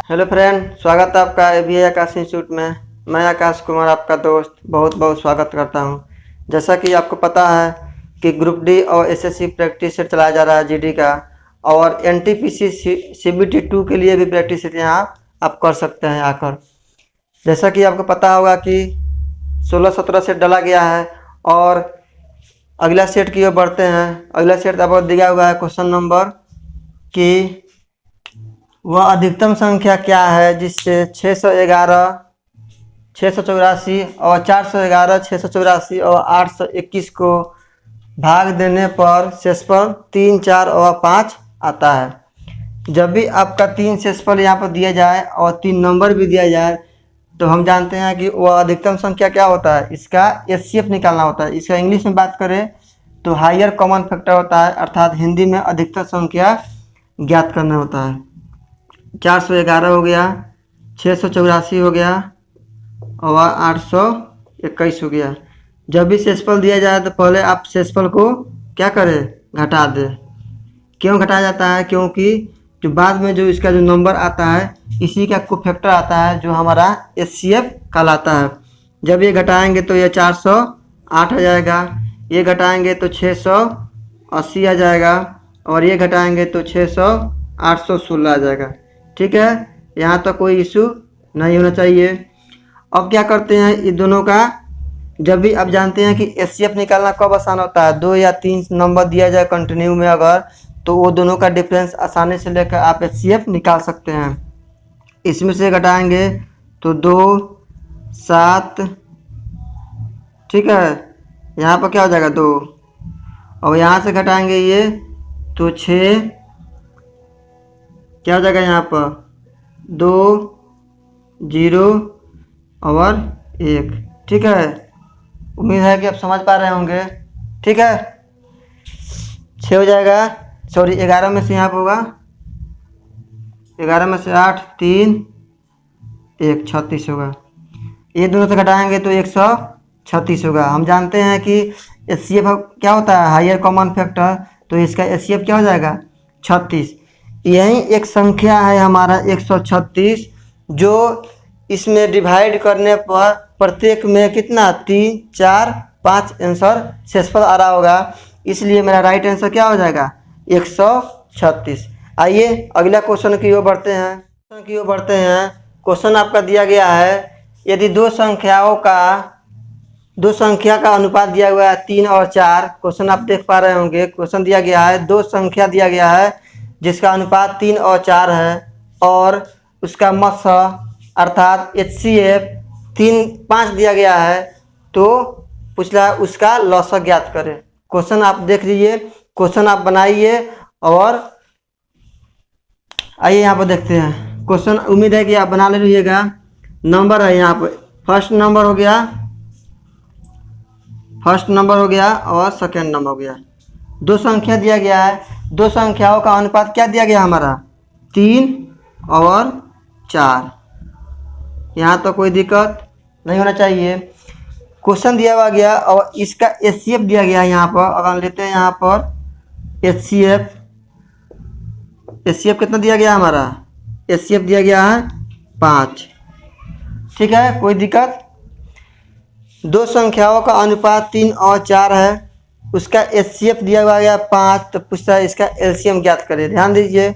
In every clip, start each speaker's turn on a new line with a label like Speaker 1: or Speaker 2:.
Speaker 1: Hello friend, स्वागत है आपका ABI आकाश इंस्टीट्यूट में। मैं आकाश कुमार आपका दोस्त बहुत बहुत स्वागत करता हूं। जैसा कि आपको पता है कि ग्रुप डी और SSC प्रैक्टिस सेट चलाया जा रहा है GD का, और NTPC CBT 2 के लिए भी प्रैक्टिस सेट यहाँ आप कर सकते हैं आकर। जैसा कि आपको पता होगा कि 16-17 सेट डाला गया है और अगला सेट की ओर बढ़ते हैं। अगला सेट आपको दिया हुआ है क्वेश्चन नंबर कि वह अधिकतम संख्या क्या है जिससे 611, 684 और 411, 684 और 821 को भाग देने पर शेषफल 3, 4 और 5 आता है। जब भी आपका 3 शेषफल यहाँ पर दिया जाए और 3 नंबर भी दिया जाए तो हम जानते हैं कि वह अधिकतम संख्या क्या होता है, इसका HCF निकालना होता है। इसका इंग्लिश में बात करें तो हायर कॉमन फैक्टर होता है, अर्थात हिंदी में अधिकतम संख्या ज्ञात करना होता है। 411 हो गया, 684 हो गया और 821 हो गया। जब भी शेषफल दिया जाए तो पहले आप शेषफल को क्या करें, घटा दें। क्यों घटाया जाता है? क्योंकि जो बाद में जो इसका जो नंबर आता है इसी का कोफैक्टर आता है जो हमारा HCF कहलाता है। जब ये घटाएंगे तो ये 408 आ जाएगा, ये घटाएंगे तो 680 आ जाएगा और ये घटाएंगे तो 816 आ जाएगा। ठीक है, यहाँ तक कोई इशू नहीं होना चाहिए। अब क्या करते हैं, ये दोनों का जब भी आप जानते हैं कि HCF निकालना कब आसान होता है, 2 या 3 नंबर दिया जाए कंटिन्यू में अगर, तो वो दोनों का डिफरेंस आसानी से लेकर आप HCF निकाल सकते हैं। इसमें से घटाएंगे तो 2, 7, ठीक है, यहाँ पर क्या हो जाएगा 2, और यहाँ से घटाएंगे ये तो 6, क्या हो जाएगा यहाँ पर 2, 0 और 1। ठीक है, उम्मीद है कि आप समझ पा रहे होंगे। ठीक है, 6 हो जाएगा, सॉरी 11 में से यहाँ पर होगा 11 में से 8, 3, 1, 36 होगा। ये दोनों से घटाएंगे तो 136 होगा। हम जानते हैं कि HCF क्या होता है, हायर कॉमन फैक्टर, तो इसका HCF क्या हो जाएगा 36। यही एक संख्या है हमारा 136, जो इसमें डिवाइड करने पर प्रत्येक में कितना 3, 4, 5 आंसर शेषफल आ रहा होगा, इसलिए मेरा राइट आंसर क्या हो जाएगा 136। आइए अगला क्वेश्चन की ओर बढ़ते हैं। क्वेश्चन आपका दिया गया है, यदि दो संख्या का अनुपात दिया हुआ है 3 और 4। क्वेश्चन आप देख पा रहे होंगे, क्वेश्चन दिया गया है, दो संख्या दिया गया है जिसका अनुपात 3 और 4 है और उसका मत्स्य अर्थात HCF 5 दिया गया है, तो पूछला उसका लॉसक ज्ञात करें। क्वेश्चन आप देख लीजिए, क्वेश्चन आप बनाइए और आइए यहाँ पर देखते हैं क्वेश्चन। उम्मीद है कि आप बना ले रहिएगा। नंबर है यहाँ पर, फर्स्ट नंबर हो गया और सेकेंड नंबर हो गया। दो संख्या दिया गया है, दो संख्याओं का अनुपात क्या दिया गया हमारा 3 और 4। यहाँ तो कोई दिक्कत नहीं होना चाहिए। क्वेश्चन दिया हुआ गया और इसका HCF दिया गया है। यहाँ पर अगर लेते हैं यहाँ पर HCF कितना दिया गया हमारा, HCF दिया गया है 5। ठीक है, कोई दिक्कत। दो संख्याओं का अनुपात 3 और 4 है, उसका HCF दिया हुआ गया 5, तो पूछता है इसका LCM ज्ञात करें। ध्यान दीजिए,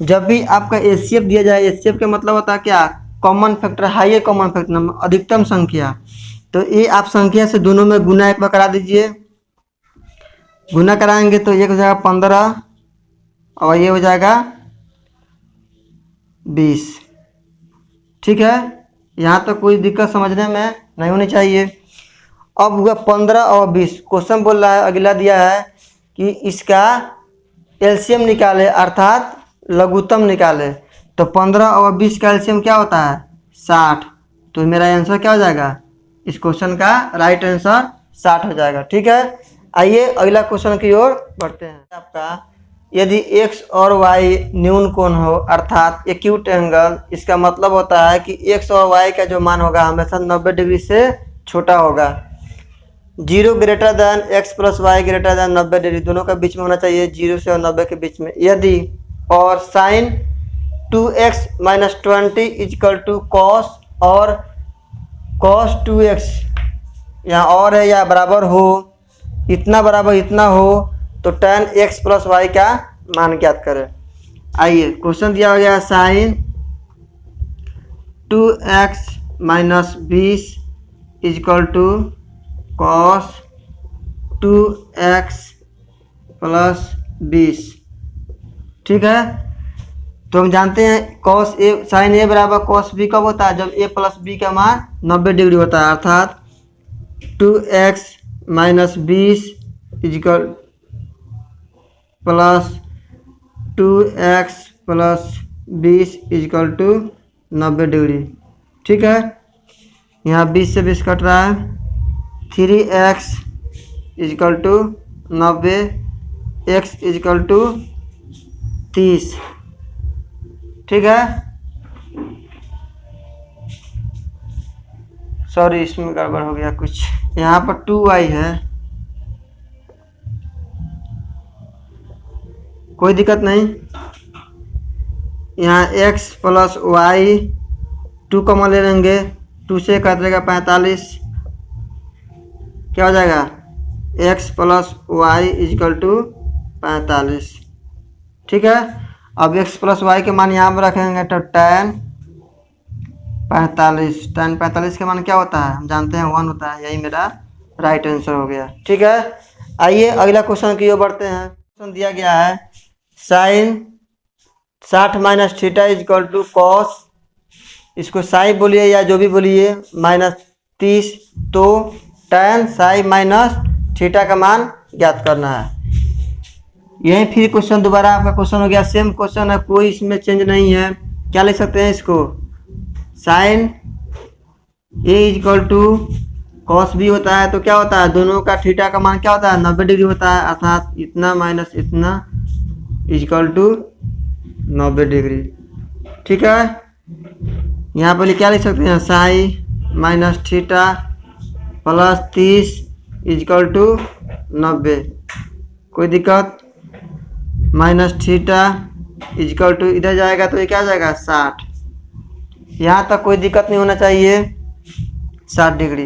Speaker 1: जब भी आपका HCF दिया जाए, HCF का मतलब होता है क्या, common factor, higher common factor number, अधिकतम संख्या। तो ये आप संख्या से दोनों में गुना एक बार करा दीजिए। गुना कराएंगे तो एक हो जाएगा 15 और ये हो जाएगा 20। ठीक है, यहाँ तो कोई दिक्कत समझने में नहीं होनी चाहिए। अब हुआ 15 और 20। क्वेश्चन बोल रहा है, अगला दिया है कि इसका LCM निकाले अर्थात लघुत्तम निकाले। तो 15 और 20 का LCM क्या होता है 60। तो मेरा आंसर क्या हो जाएगा, इस क्वेश्चन का राइट आंसर 60 हो जाएगा। ठीक है, आइए अगला क्वेश्चन की ओर बढ़ते हैं। आपका यदि x और y न्यून कोण हो अर्थात एक्यूट एंगल, इसका मतलब होता है कि x और y का जो मान होगा हमेशा 90 डिग्री से छोटा होगा। 0 greater than x plus y greater than 90 degree, दोनों का बीच में होना चाहिए 0 से और 90 के बीच में। यदि और sine 2x minus 20 equal to cos, और कॉस 2x यहाँ और है या बराबर हो, इतना बराबर इतना हो, तो tan x प्लस वाई का मान ज्ञात करें। आइए क्वेश्चन दिया गया है sine 2x minus 20 equal to cos 2x plus 20। ठीक है, तो हम जानते हैं कॉस ए साइन ए बराबर कॉस बी कब होता है, जब ए प्लस बी का मान 90 डिग्री होता है, अर्थात 2x minus 20 equal plus 2x plus 20 equal to 90 degree. ठीक है, यहाँ 20 से 20 कट रहा है, 3x equal to 90, x equal to 30। ठीक है, सॉरी इसमें गड़बड़ हो गया कुछ, यहाँ पर 2y है, कोई दिक्कत नहीं। यहाँ x प्लस वाई 2 कॉमन ले लेंगे, 2 से कट देगा 45, क्या हो जाएगा x plus y equal to 45। ठीक है, अब x प्लस वाई के मान यहाँ पर रखेंगे तो tan 45 के मान क्या होता है हम जानते हैं 1 होता है, यही मेरा राइट आंसर हो गया। ठीक है, आइए अगला क्वेश्चन की ओर बढ़ते हैं। क्वेश्चन दिया गया है sine 60 minus theta equal to cos, इसको साई बोलिए या जो भी बोलिए, माइनस 30, तो tan साई माइनस थीटा का मान ज्ञात करना है। यही फिर क्वेश्चन दोबारा आपका क्वेश्चन हो गया, सेम क्वेश्चन है, कोई इसमें चेंज नहीं है। क्या लिख सकते हैं इसको, sine A equal to cos B होता है, तो क्या होता है दोनों का थीटा का मान क्या होता है 90 डिग्री होता है, अर्थात इतना माइनस इतना इजकल टू 90 डिग्री। ठीक है, यहाँ पर क्या लिख सकते हैं, psi minus theta plus 30 equal to 90, कोई दिक्कत, माइनस थीटा इजकल टू इधर जाएगा तो ये क्या जाएगा 60, यहाँ तक कोई दिक्कत नहीं होना चाहिए, 60 डिग्री।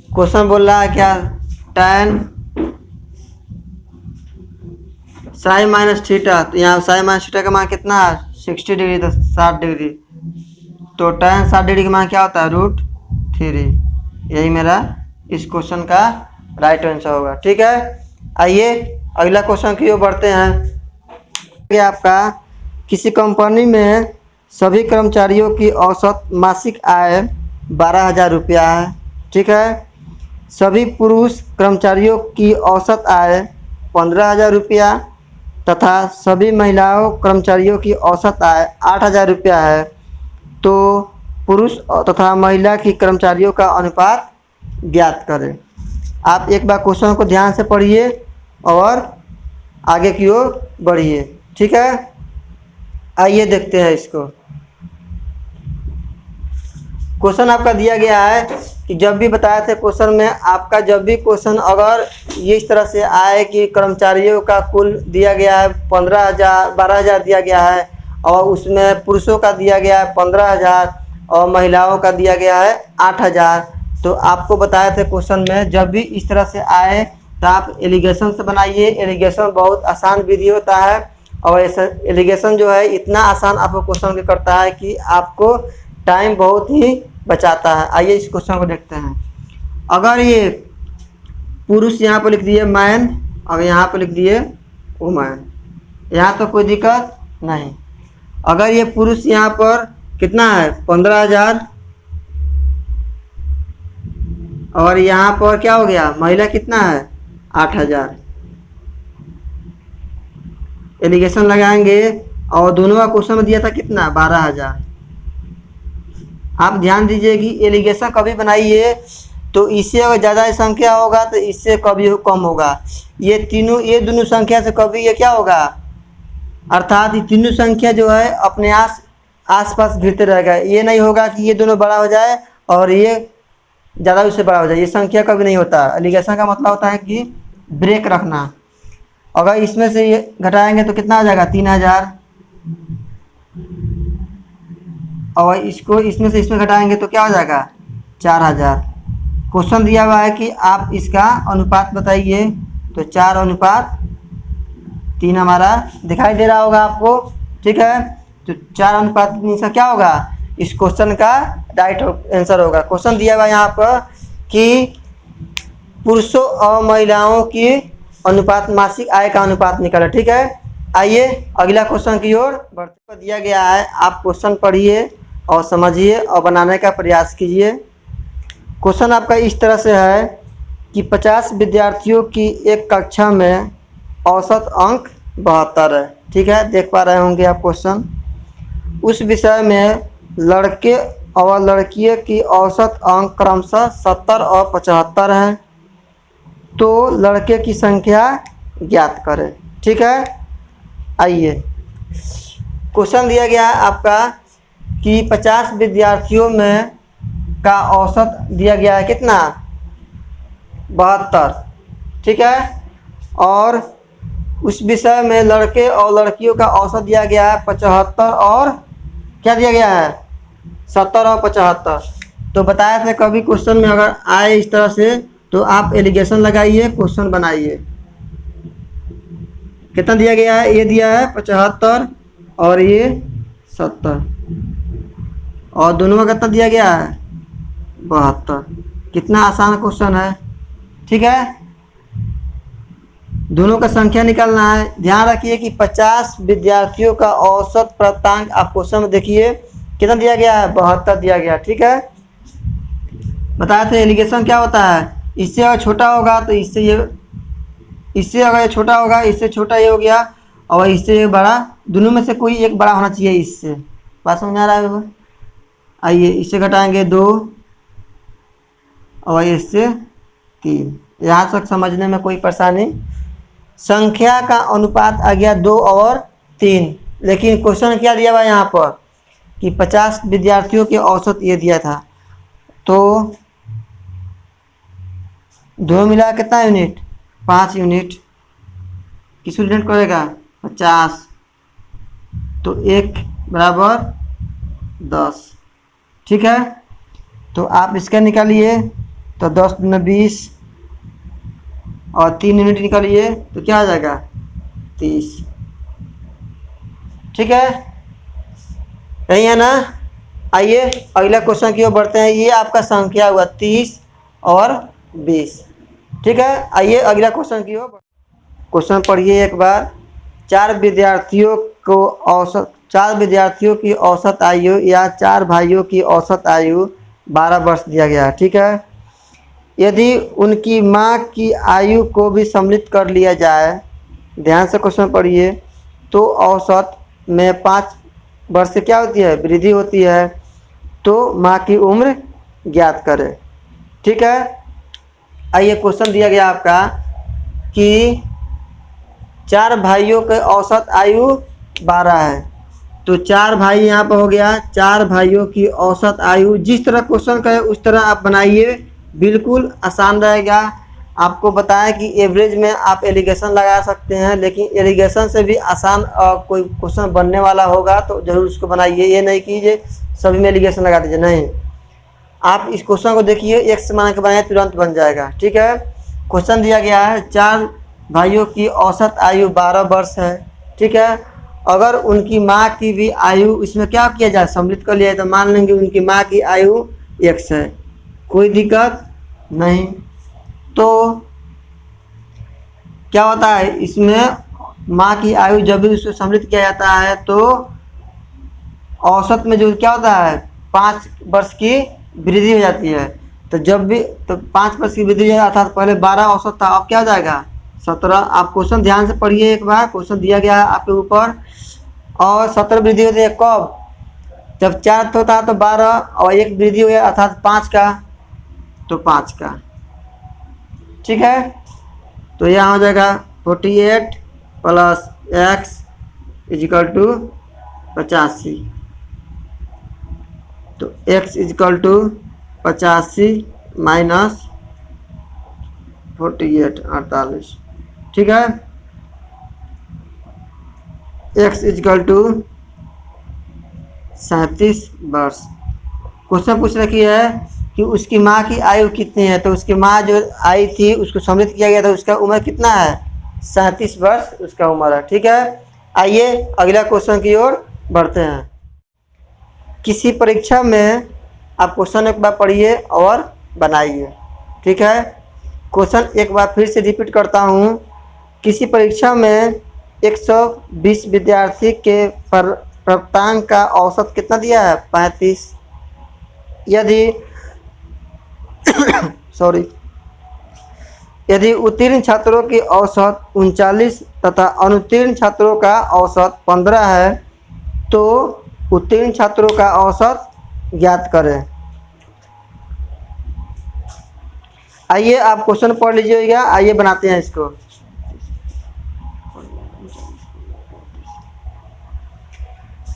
Speaker 1: क्वेश्चन बोल रहा है क्या, tan साई माइनस थीटा, तो यहाँ साई माइनस थीटा का मान कितना है 60 डिग्री, तो 60 डिग्री, तो tan 60 डिग्री का मान क्या होता है √3। यही मेरा इस क्वेश्चन का राइट आंसर होगा। ठीक है, आइए अगला क्वेश्चन की ओर बढ़ते हैं। आपका किसी कंपनी में सभी कर्मचारियों की औसत मासिक आय 12,000 रुपया है। ठीक है, सभी पुरुष कर्मचारियों की औसत आय 15,000 रुपया तथा सभी महिलाओं कर्मचारियों की औसत आय 8,000 रुपया है, तो पुरुष तथा महिला की कर्मचारियों का अनुपात ज्ञात करें। आप एक बार क्वेश्चन को ध्यान से पढ़िए और आगे की ओर बढ़िए। ठीक है, आइए देखते हैं इसको। क्वेश्चन आपका दिया गया है कि जब भी बताया था क्वेश्चन में आपका, जब भी क्वेश्चन अगर ये इस तरह से आए कि कर्मचारियों का कुल दिया गया है 12,000 दिया गया है, और उसमें पुरुषों का दिया गया है 15,000 और महिलाओं का दिया गया है 8,000, तो आपको बताया था क्वेश्चन में जब भी इस तरह से आए तो आप एलिगेशन से बनाइए। एलिगेशन बहुत आसान विधि होता है, और ऐसा एलिगेशन जो है इतना आसान आपको क्वेश्चन करता है कि आपको टाइम बहुत ही बचाता है। आइए इस क्वेश्चन को देखते हैं। अगर ये पुरुष यहाँ पर लिख दिए मैन और यहाँ पर लिख दिए वुमन, यहाँ तो कोई दिक्कत नहीं। अगर ये पुरुष यहाँ पर कितना है 15,000 और यहाँ पर क्या हो गया महिला कितना है 8,000, एलिगेशन लगाएंगे और दोनों का क्वेश्चन में दिया था कितना 12,000। आप ध्यान दीजिए कि एलिगेशन कभी बनाइए तो इससे अगर ज़्यादा संख्या होगा तो इससे कभी कम होगा। ये दोनों संख्या से कभी ये क्या होगा, अर्थात ये तीनों संख्या जो है अपने आसपास घिरते रहेगा। ये नहीं होगा कि ये दोनों बड़ा हो जाए और ये ज़्यादा उससे बड़ा हो जाए, ये संख्या कभी नहीं होता। एलिगेशन का मतलब होता है कि ब्रेक रखना। अगर इसमें से ये घटाएंगे तो कितना आ जाएगा 3,000, और इसको इसमें से इसमें घटाएंगे तो क्या हो जाएगा 4000। क्वेश्चन दिया हुआ है कि आप इसका अनुपात बताइए, तो 4:3 हमारा दिखाई दे रहा होगा आपको, ठीक है। तो 4:3 का क्या होगा, इस क्वेश्चन का राइट आंसर होगा। क्वेश्चन दिया हुआ यहाँ पर कि पुरुषों और महिलाओं की अनुपात, मासिक आय का अनुपात निकाला, ठीक है। आइए अगला क्वेश्चन की ओर बढ़ते। दिया गया है, आप क्वेश्चन पढ़िए और समझिए और बनाने का प्रयास कीजिए। क्वेश्चन आपका इस तरह से है कि 50 विद्यार्थियों की एक कक्षा में औसत अंक 72 है, ठीक है। देख पा रहे होंगे आप क्वेश्चन। उस विषय में लड़के और लड़कियों की औसत अंक क्रमशः 70 और 75 है, तो लड़के की संख्या ज्ञात करें, ठीक है। आइए क्वेश्चन दिया गया है आपका कि 50 विद्यार्थियों में का औसत दिया गया है कितना, 72, ठीक है। और उस विषय में लड़के और लड़कियों का औसत दिया गया है 75 और क्या दिया गया है 70 और 75। तो बताया था कभी क्वेश्चन में अगर आए इस तरह से तो आप एलिगेशन लगाइए, क्वेश्चन बनाइए। कितना दिया गया है, ये दिया है 75 और ये 70, और दोनों का कितना दिया गया है 72। कितना आसान क्वेश्चन है, ठीक है। दोनों का संख्या निकालना है। ध्यान रखिए कि 50 विद्यार्थियों का औसत प्राप्तांक आप क्वेश्चन में देखिए कितना दिया गया है, 72 दिया गया, ठीक है। बताया था एलिगेशन क्या होता है, इससे अगर छोटा होगा तो इससे ये, इससे अगर ये छोटा होगा इससे छोटा ये हो गया, और इससे ये बड़ा, दोनों में से कोई एक बड़ा होना चाहिए इससे। बात समझ आ रहा है। आइए इससे घटाएंगे 2 और इससे 3। यहाँ तक समझने में कोई परेशानी। संख्या का अनुपात आ गया 2 और 3, लेकिन क्वेश्चन क्या दिया हुआ यहाँ पर कि 50 विद्यार्थियों के औसत ये दिया था, तो दो मिला कितना यूनिट, 5 यूनिट। किस यूनिट करेगा 50, तो 1 बराबर 10, ठीक है। तो आप इसका निकालिए, तो 10 दूनी 20 और 3 यूनिट निकालिए तो क्या आ जाएगा 30, ठीक है। यही है ना। आइए अगला क्वेश्चन की ओर बढ़ते हैं। ये आपका संख्या हुआ 30 और 20, ठीक है। आइए अगला क्वेश्चन की ओर। क्वेश्चन पढ़िए एक बार। 4 विद्यार्थियों की औसत आयु या 4 भाइयों की औसत आयु 12 वर्ष दिया गया है, ठीक है। यदि उनकी माँ की आयु को भी सम्मिलित कर लिया जाए, ध्यान से क्वेश्चन पढ़िए, तो औसत में 5 वर्ष से क्या होती है, वृद्धि होती है। तो माँ की उम्र ज्ञात करें, ठीक है। आइए क्वेश्चन दिया गया आपका कि 4 भाइयों के औसत आयु 12 है, तो 4 भाई यहाँ पर हो गया, 4 भाइयों की औसत आयु। जिस तरह क्वेश्चन का है उस तरह आप बनाइए, बिल्कुल आसान रहेगा। आपको बताया कि एवरेज में आप एलिगेशन लगा सकते हैं, लेकिन एलिगेशन से भी आसान कोई क्वेश्चन बनने वाला होगा तो ज़रूर उसको बनाइए। ये नहीं कीजिए सभी में एलिगेशन लगा दीजिए, नहीं। आप इस क्वेश्चन को देखिए, एक से मान के बनाए तुरंत बन जाएगा, ठीक है। क्वेश्चन दिया गया है 4 भाइयों की औसत आयु 12 वर्ष है, ठीक है। अगर उनकी माँ की भी आयु इसमें क्या किया जाए, सम्मिलित कर लिया है, तो मान लेंगे उनकी माँ की आयु X है, कोई दिक्कत नहीं। तो क्या होता है, इसमें माँ की आयु जब भी उसको सम्मिलित किया जाता है तो औसत में जो क्या होता है 5 वर्ष की वृद्धि हो जाती है। तो जब भी तो 5 वर्ष की वृद्धि हो जाता था, पहले 12 औसत था, अब क्या हो जाएगा 17। आप क्वेश्चन ध्यान से पढ़िए एक बार, क्वेश्चन दिया गया है आपके ऊपर। और 17 वृद्धि होती है कब, जब 4 होता है तो 12 और 1 वृद्धि हो गया अर्थात 5 का, तो 5 का, ठीक है। तो यहाँ हो जाएगा 48 प्लस x इजिकल टू 85, तो x इजिकल टू 85 माइनस 48 48, ठीक है। x इजिकल टू 37 वर्ष। क्वेश्चन पूछ रखी है कि उसकी माँ की आयु कितनी है, तो उसकी माँ जो आई थी उसको सम्मिलित किया गया था, उसका उम्र कितना है, 37 वर्ष उसका उम्र है। ठीक है, आइए अगला क्वेश्चन की ओर बढ़ते हैं। किसी परीक्षा में आप क्वेश्चन एक बार पढ़िए और बनाइए। ठीक है, क्वेश्चन एक बार फिर से रिपीट करता हूँ। किसी परीक्षा में 120 विद्यार्थी के प्राप्तांक का औसत कितना दिया है, 35। यदि यदि उत्तीर्ण छात्रों की औसत 39 तथा अनुत्तीर्ण छात्रों का औसत 15 है, तो उत्तीर्ण छात्रों का औसत ज्ञात करें। आइए आप क्वेश्चन पढ़ लीजिएगा, आइए बनाते हैं इसको।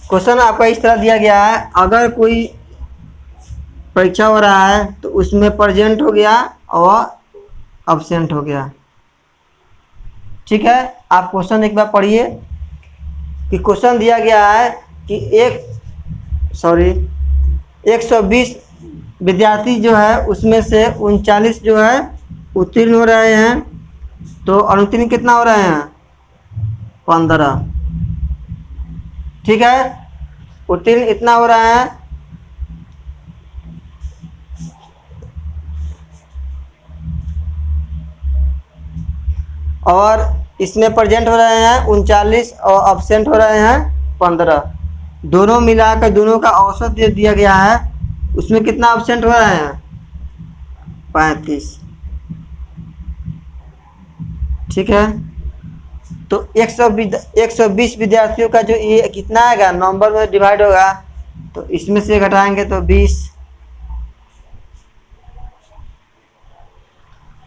Speaker 1: क्वेश्चन आपका इस तरह दिया गया है, अगर कोई परीक्षा हो रहा है तो उसमें प्रेजेंट हो गया और अब्सेंट हो गया। ठीक है, आप क्वेश्चन एक बार पढ़िए कि क्वेश्चन दिया गया है कि 120 विद्यार्थी जो है उसमें से 39 जो है उत्तीर्ण हो रहे हैं, तो अनुत्तीर्ण कितना हो रहे हैं, 15। ठीक है, उत्तीर्ण इतना हो रहा है, और इसमें प्रेजेंट हो रहे हैं 39 और अब्सेंट हो रहे हैं 15। दोनों मिलाकर दोनों का औसत जो दिया गया है उसमें कितना अब्सेंट हो रहे हैं, 35। ठीक है, तो 120 विद्यार्थियों का जो ये कितना आएगा, नंबर में डिवाइड होगा, तो इसमें से घटाएंगे तो 20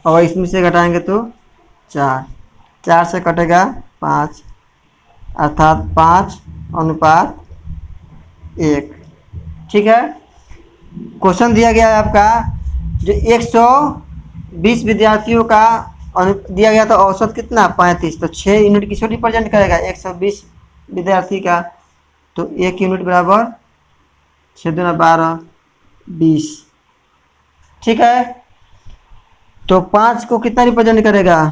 Speaker 1: और इसमें से घटाएंगे तो 4 से कटेगा 5, अर्थात 5:1। ठीक है, क्वेश्चन दिया गया है आपका जो 120 विद्यार्थियों का दिया गया था औसत कितना, 35, तो 6 यूनिट किसको रिप्रेजेंट करेगा, 120 विद्यार्थी का, तो 1 यूनिट बराबर 6 दूना 12, 20। ठीक है, तो 5 को कितना रिप्रेजेंट करेगा,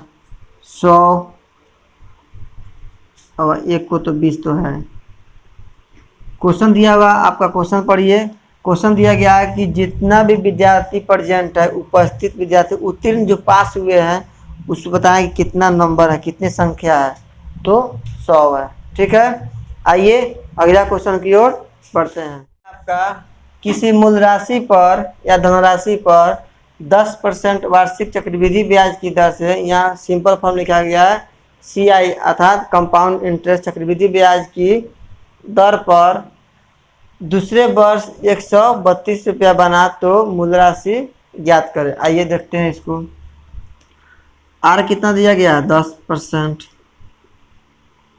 Speaker 1: 100, और 1 को तो 20 तो है। क्वेश्चन दिया हुआ आपका, क्वेश्चन पढ़िए। क्वेश्चन दिया गया है कि जितना भी विद्यार्थी प्रेजेंट है, उपस्थित विद्यार्थी उत्तीर्ण जो पास हुए हैं, उसको बताएं कि कितना नंबर है, कितनी संख्या है, तो 100 है। ठीक है, आइए अगला क्वेश्चन की ओर बढ़ते हैं। आपका किसी मूल राशि पर या धनराशि पर 10% वार्षिक चक्रवृद्धि ब्याज की दर से, यहाँ सिंपल फॉर्म लिखा गया है CI अर्थात कंपाउंड इंटरेस्ट, चक्रवृद्धि ब्याज की दर पर दूसरे वर्ष 132 रुपया बना, तो मूल राशि ज्ञात करें। आइए देखते हैं इसको। आर कितना दिया गया, 10%,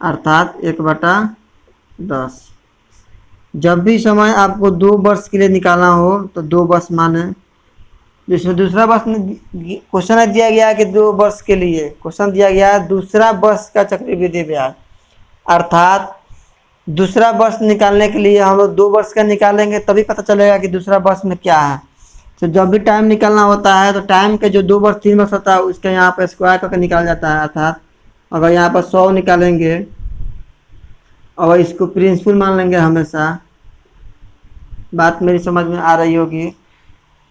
Speaker 1: अर्थात 1/10। जब भी समय आपको 2 वर्ष के लिए निकालना हो तो 2 वर्ष माने, जिसमें दूसरा वर्ष क्वेश्चन दिया गया कि 2 वर्ष के लिए, क्वेश्चन दिया गया है दूसरा वर्ष का चक्रवृद्धि ब्याज, अर्थात दूसरा वर्ष निकालने के लिए हम लोग 2 वर्ष का निकालेंगे, तभी पता चलेगा कि दूसरा वर्ष में क्या है। तो जब भी टाइम निकालना होता है तो टाइम के जो 2 वर्ष 3 वर्ष होता है उसका यहाँ पर स्क्वायर करके निकाल जाता है, अर्थात अगर यहाँ पर 100 निकालेंगे और इसको प्रिंसिपल मान लेंगे हमेशा। बात मेरी समझ में आ रही होगी।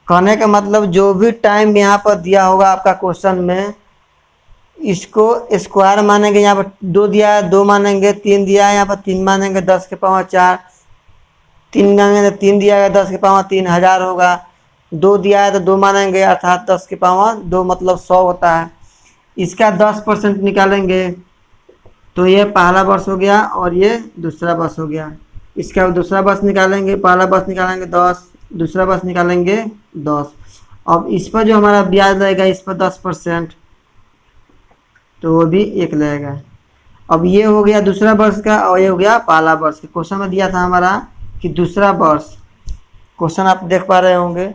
Speaker 1: कहने का मतलब जो भी टाइम यहाँ पर दिया होगा आपका क्वेश्चन में, इसको स्क्वायर मानेंगे। यहाँ पर 2 दिया है 2 मानेंगे, 3 दिया है यहाँ पर 3 मानेंगे, 10 के पावर 4, 3 मानेंगे 3 दिया है 10 के पावर 3 1000 होगा। 2 दिया है तो 2 मानेंगे, अर्थात 10 के पावर 2 मतलब 100 होता है। इसका 10% निकालेंगे तो ये पहला वर्ष हो गया और ये दूसरा वर्ष हो गया। इसका दूसरा वर्ष निकालेंगे, पहला वर्ष निकालेंगे 10, दूसरा वर्ष निकालेंगे 10। अब इस पर जो हमारा ब्याज लगेगा इस पर 10%, तो वो भी 1 लगेगा। अब ये हो गया दूसरा वर्ष का और ये हो गया पहला वर्ष। क्वेश्चन में दिया था हमारा कि दूसरा वर्ष, क्वेश्चन आप देख पा रहे होंगे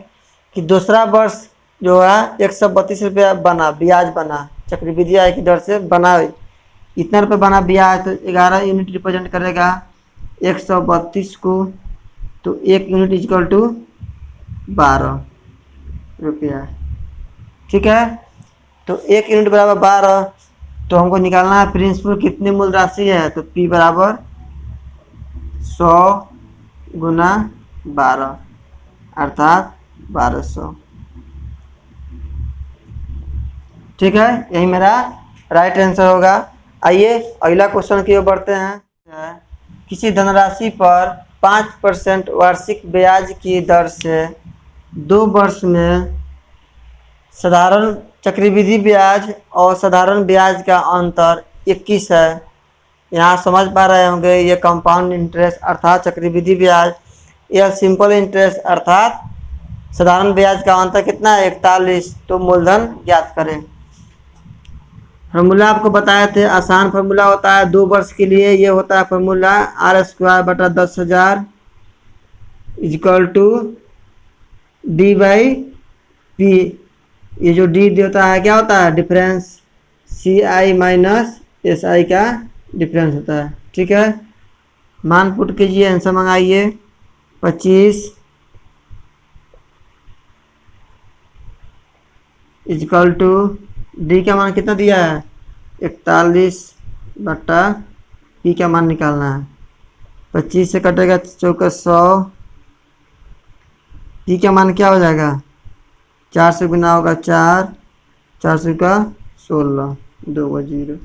Speaker 1: कि दूसरा वर्ष जो है 132 रुपया बना, ब्याज बना, चक्रवृद्धि ब्याज की दर से बना, इतना रुपये बना ब्याज, तो 11 यूनिट रिप्रेजेंट करेगा 132 को तो 1 यूनिट इक्वल टू 12 रुपया। ठीक है, तो 1 यूनिट बराबर 12, तो हमको निकालना है प्रिंसिपल कितनी मूल राशि है, तो P बराबर 100 गुना 12 अर्थात 1200। ठीक है, यही मेरा राइट आंसर होगा। आइए अगला क्वेश्चन की ओर बढ़ते हैं। किसी धनराशि पर 5% वार्षिक ब्याज की दर से 2 वर्ष में साधारण चक्रवृद्धि ब्याज और साधारण ब्याज का अंतर 21 है। यहाँ समझ पा रहे होंगे ये कंपाउंड इंटरेस्ट अर्थात चक्रवृद्धि ब्याज, यह सिंपल इंटरेस्ट अर्थात साधारण ब्याज का अंतर कितना है 41। तो मूलधन ज्ञात करें। फार्मूला आपको बताए थे, आसान फार्मूला होता है 2 वर्ष के लिए, ये होता है formula R²/10,000 equal to D/P। ये जो डी होता है क्या होता है, डिफरेंस, CI माइनस SI का डिफरेंस होता है। ठीक है, मान पुट कीजिए, आंसर मंगाइए 25 इक्वल टू डी का मान कितना दिया है 41/P का मान निकालना है। 25 से कटेगा 100, P का मान क्या हो जाएगा 4 से गुना होगा 4, 4 से का 16, 2 को 0।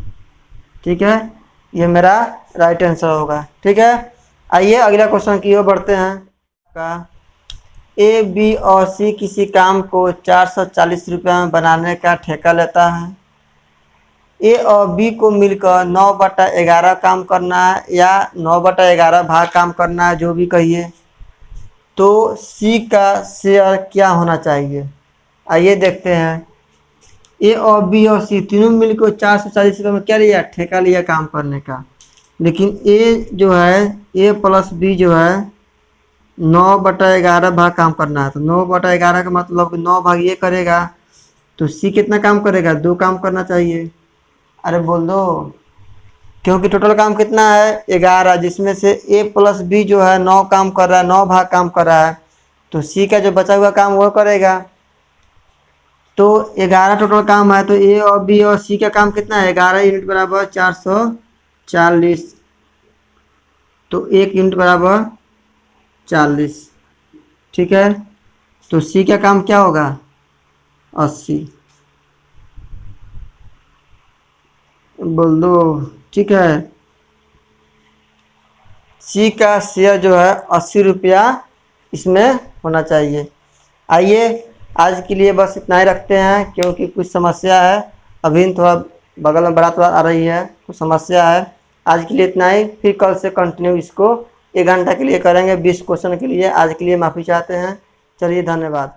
Speaker 1: ठीक है, ये मेरा राइट आंसर होगा। ठीक है, आइए अगला क्वेश्चन की ओर बढ़ते हैं। का A, B और C किसी काम को 440 रुपये में बनाने का ठेका लेता है। A और B को मिलकर 9/11 काम करना है या 9/11 भाग काम करना है, जो भी कहिए। तो C का शेयर क्या होना चाहिए, आइए देखते हैं। A और B और C तीनों मिलकर 440 रुपये में क्या लिया, ठेका लिया काम करने का। लेकिन A जो है A प्लस B जो है 9/11 भाग काम करना है। तो 9/11 का मतलब 9 भाग ये करेगा, तो C कितना काम करेगा 2 काम करना चाहिए। अरे बोल दो, क्योंकि टोटल काम कितना है 11, जिसमें से A प्लस B जो है 9 काम कर रहा है, 9 भाग काम कर रहा है, तो C का जो बचा हुआ काम वो करेगा। तो 11 टोटल काम है, तो A और B और C का काम कितना है 11 यूनिट बराबर 440, तो 1 यूनिट बराबर 40। ठीक है, तो C का काम क्या होगा 80, बोल दो। ठीक है, C का शेयर जो है 80 रुपया इसमें होना चाहिए। आइए आज के लिए बस इतना ही रखते हैं, क्योंकि कुछ समस्या है, अभी थोड़ा बगल में बड़ा आ रही है, कुछ समस्या है। आज के लिए इतना ही, फिर कल से कंटिन्यू इसको 1 घंटा के लिए करेंगे 20 क्वेश्चन के लिए। आज के लिए माफ़ी चाहते हैं, चलिए धन्यवाद।